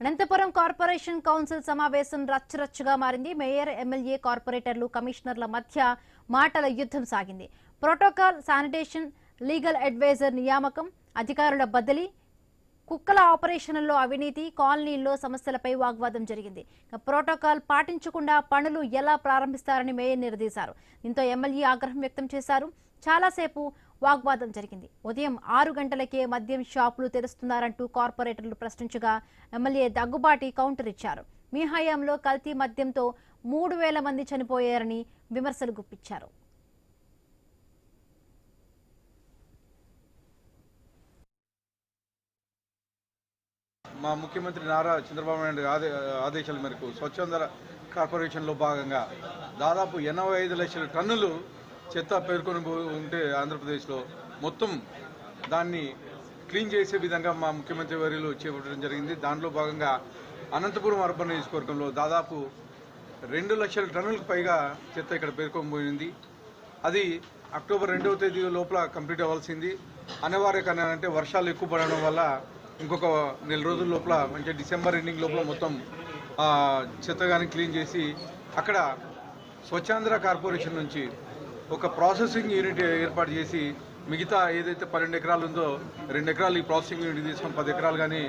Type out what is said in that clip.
Anantapuram corporation council సమావేశం రచ్చరచ్చగా మారింది. Mayor, MLA, కార్పొరేటర్లు, కమిషనర్ల మధ్య మాటల యుద్ధం సాగింది. ప్రోటోకాల్, శానిటేషన్, లీగల్ అడ్వైజర్ నియామకం, అధికారుల బదిలీ, కుక్కల ఆపరేషన్లలో అవినీతి, కాలనీల్లో సమస్యలపై వాగ్వాదం జరిగింది. ప్రోటోకాల్ పాటించకుండా పనులు ఎలా ప్రారంభిస్తారని మేయర్ నిలదీశారు. దీంతో ఎమ్మెల్యే ఆగ్రహం వ్యక్తం చేశారు. చాలాసేపు వాగ్వాదం జరిగింది. ఉదయం 6 గంటలకే మద్యం షాపులు తెరుస్తున్నారంటూ కార్పొరేటర్లు ప్రశ్నించగా ఎమ్మెల్యే దగ్గుబాటి కౌంటర్ ఇచ్చారు. మీ హయాంలో కల్తీ మద్యంతో 3000 మంది చనిపోయారని విమర్శలు గుప్పించారు. మా ముఖ్యమంత్రి నారా చంద్రబాబు నాయుడు ఆదేశాల మేరకు స్వచ్ఛంద కార్పొరేషన్లో భాగంగా దాదాపు 85 లక్షల టన్నులు చెత్త పేర్కొని ఉంటే ఆంధ్రప్రదేశ్లో మొత్తం దాన్ని క్లీన్ చేసే విధంగా మా ముఖ్యమంత్రి వర్యులు చేపట్టడం జరిగింది. దానిలో భాగంగా అనంతపురం అర్బన్ నియోజకవర్గంలో దాదాపు 2 లక్షల టన్నులకు పైగా చెత్త ఇక్కడ పేర్కొని పోయింది. అది అక్టోబర్ 2వ తేదీ లోపల కంప్లీట్ అవ్వాల్సింది. అనివార్య కారణం అంటే వర్షాలు ఎక్కువ పడడం వల్ల ఇంకొక నెల రోజుల లోపల అంటే డిసెంబర్ ఎండింగ్ లోపల మొత్తం చెత్త కానీ క్లీన్ చేసి అక్కడ స్వచ్ఛాంధ్ర కార్పొరేషన్ నుంచి ఒక ప్రాసెసింగ్ యూనిట్ ఏర్పాటు చేసి మిగతా ఏదైతే 12 ఎకరాలు ఉందో 2 ఎకరాలు ఈ ప్రాసెసింగ్ యూనిట్ తీసుకొని 10 ఎకరాలు కానీ